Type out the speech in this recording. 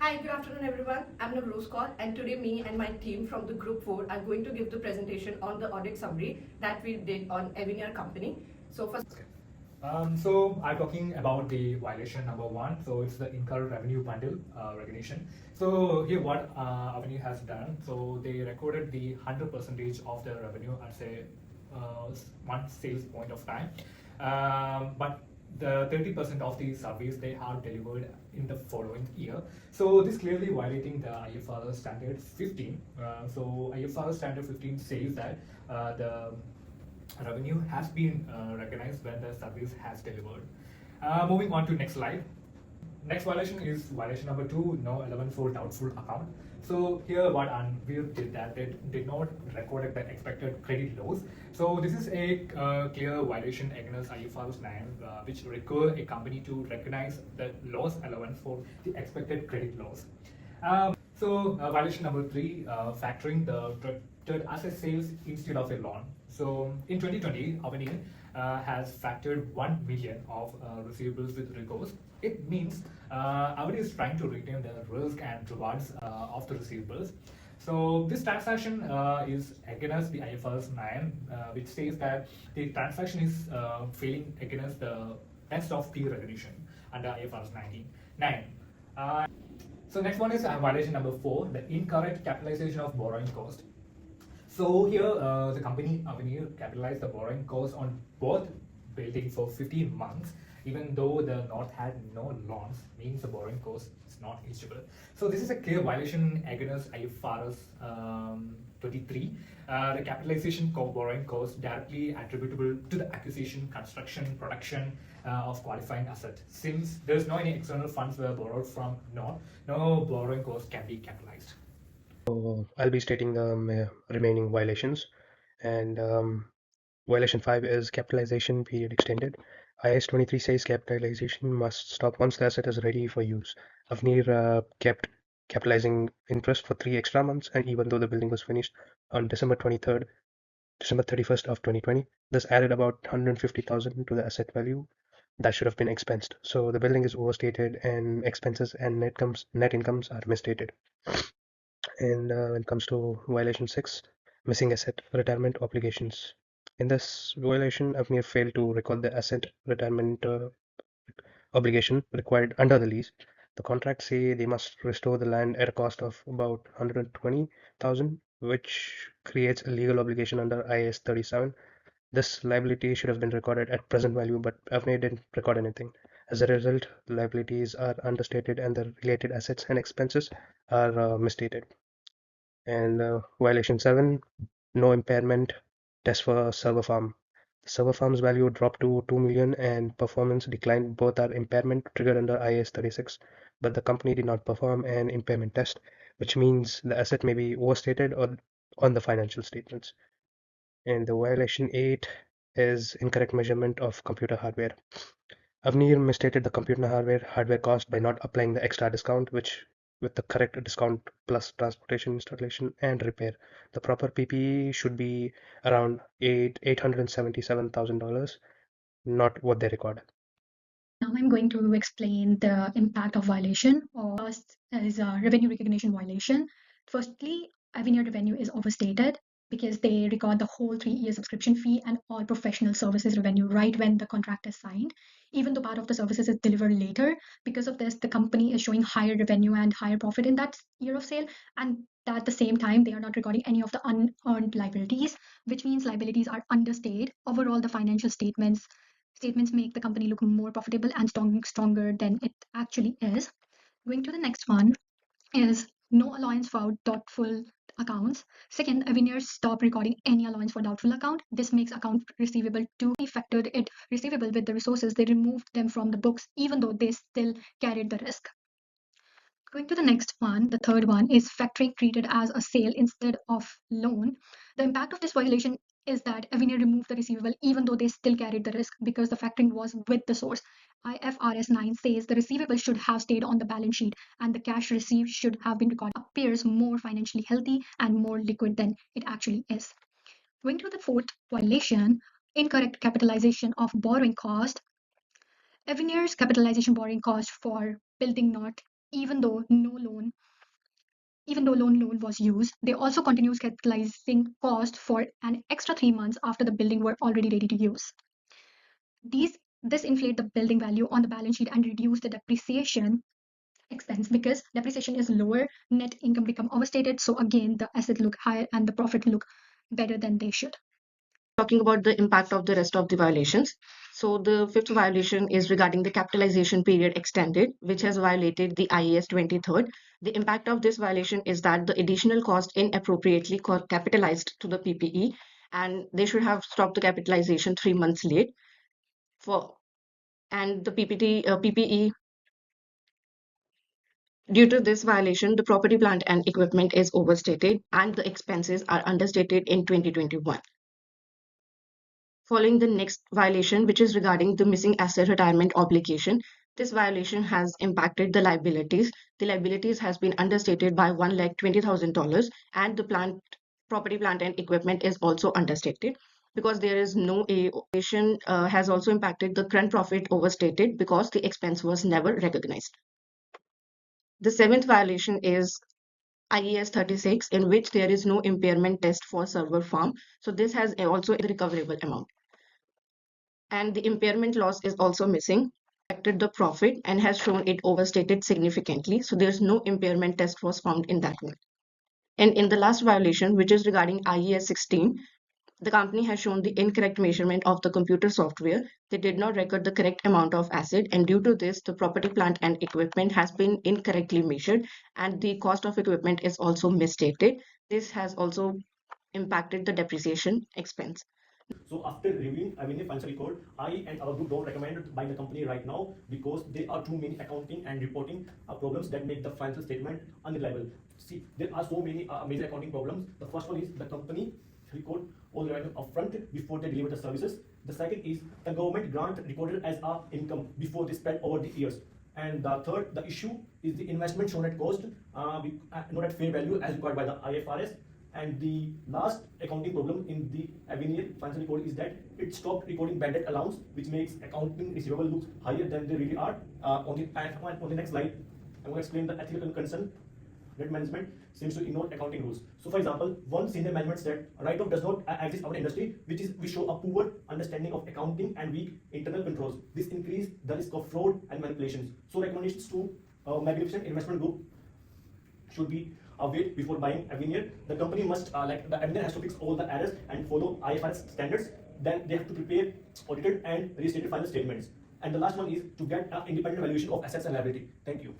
Hi, good afternoon everyone. I'm Navroz Kaur and today me and my team from the group 4 are going to give the presentation on the audit summary that we did on Avenir company. So first, So I'm talking about the violation number one. So it's the incurred revenue bundle recognition. So here what Avenue has done. So they recorded the 100% of the revenue at say one sales point of time, but the 30% of the service they have delivered in the following year. So this clearly violating the IFRS standard 15. So IFRS standard 15 says that the revenue has been recognized when the service has delivered. Moving on to next slide. Next violation is violation number 2, no 11 for doubtful account. So here what Anvir did that they did not record the expected credit loss. So this is a clear violation against IFRS 9, which require a company to recognize the loss allowance for the expected credit loss. Violation number 3, factoring the treated as a sales instead of a loan. So in 2020, Avenir has factored 1 million of receivables with recourse. It means Avenir is trying to retain the risk and rewards of the receivables. So this transaction is against the IFRS 9, which says that the transaction is failing against the test of P recognition under IFRS 9. So next one is violation number 4, the incorrect capitalization of borrowing cost. So here the company Avenir capitalized the borrowing cost on both building for 15 months, even though the North had no loans, means the borrowing cost is not eligible. So this is a clear violation against IFRS 23. The capitalization borrowing cost directly attributable to the acquisition, construction, production of qualifying asset. Since there's no any external funds were borrowed from North, no borrowing cost can be capitalized. So I'll be stating the remaining violations. And violation 5 is capitalization period extended. IS 23 says capitalization must stop once the asset is ready for use. Avnir kept capitalizing interest for 3 extra months, and even though the building was finished on December 31st of 2020, this added about 150,000 to the asset value that should have been expensed. So the building is overstated, and expenses and net incomes are misstated. And when it comes to violation 6, missing asset retirement obligations. In this violation, Avnir failed to record the asset retirement obligation required under the lease. The contracts say they must restore the land at a cost of about 120,000, which creates a legal obligation under IAS 37. This liability should have been recorded at present value, but Avnir didn't record anything. As a result, the liabilities are understated and the related assets and expenses are misstated. And violation 7, no impairment test for server farm. The server farm's value dropped to 2 million and performance declined. Both are impairment triggered under IAS 36, but the company did not perform an impairment test, which means the asset may be overstated or on the financial statements. And the violation 8 is incorrect measurement of computer hardware. Avnir misstated the computer hardware cost by not applying the extra discount, which with the correct discount plus transportation, installation, and repair. The proper PPE should be around $877,000, not what they record. Now I'm going to explain the impact of violation. First is a revenue recognition violation. Firstly, Avenir revenue is overstated because they record the whole 3-year subscription fee and all professional services revenue right when the contract is signed, even though part of the services is delivered later. Because of this, the company is showing higher revenue and higher profit in that year of sale, and at the same time, they are not recording any of the unearned liabilities, which means liabilities are understated. Overall, the financial statements make the company look more profitable and stronger than it actually is. Going to the next one is no allowance for doubtful accounts. Second, Avenir stop recording any allowance for doubtful account. This makes account receivable to be factored it receivable with the resources. They removed them from the books even though they still carried the risk. Going to the next one, the third one is factoring treated as a sale instead of loan. The impact of this violation is that Avenir removed the receivable even though they still carried the risk because the factoring was with the source. IFRS 9 says the receivable should have stayed on the balance sheet and the cash received should have been recorded. Appears more financially healthy and more liquid than it actually is. Going to the fourth violation, incorrect capitalization of borrowing cost. Avenir's capitalization borrowing cost for building not even though loan was used. They also continues capitalizing cost for an extra 3 months after the building were already ready to use. This inflate the building value on the balance sheet and reduce the depreciation expense. Because depreciation is lower, net income become overstated, so again the asset look higher and the profit look better than they should. Talking about the impact of the rest of the violations. So the fifth violation is regarding the capitalization period extended, which has violated the IAS 23. The impact of this violation is that the additional cost inappropriately capitalized to the PPE, and they should have stopped the capitalization 3 months late. And the PPE, due to this violation, the property, plant and equipment is overstated and the expenses are understated in 2021. Following the next violation, which is regarding the missing asset retirement obligation, this violation has impacted the liabilities. The liabilities has been understated by $1,20,000, and the property, plant and equipment is also understated. Because there is no violation has also impacted the current profit overstated because the expense was never recognized. The seventh violation is IAS 36, in which there is no impairment test for server farm. So this has also a recoverable amount. And the impairment loss is also missing, affected the profit and has shown it overstated significantly. So there's no impairment test was found in that one. And in the last violation, which is regarding IAS 16, the company has shown the incorrect measurement of the computer software. They did not record the correct amount of asset, and due to this, the property, plant and equipment has been incorrectly measured, and the cost of equipment is also misstated. This has also impacted the depreciation expense. So after reviewing Avenue financial record, I and our group don't recommend buying the company right now because there are too many accounting and reporting problems that make the financial statement unreliable. See, there are so many major accounting problems. The first one is the company record all the revenue upfront before they deliver the services. The second is the government grant recorded as a income before they spread over the years. And the third, the issue is the investment shown at cost, not at fair value as required by the IFRS. And the last accounting problem in the Avenir financial record is that it stopped recording bad debt allowance, which makes accounting receivable look higher than they really are. On the next slide, I'm going to explain the ethical concern that management seems to ignore accounting rules. So, for example, one senior management said write-off does not exist in our industry, we show a poor understanding of accounting and weak internal controls. This increases the risk of fraud and manipulations. So, recommendations to Magnificent Investment Group should be wait before buying Avenir. The company must the Avenir has to fix all the errors and follow IFRS standards. Then they have to prepare audited and restated final statements. And the last one is to get an independent valuation of assets and liability. Thank you.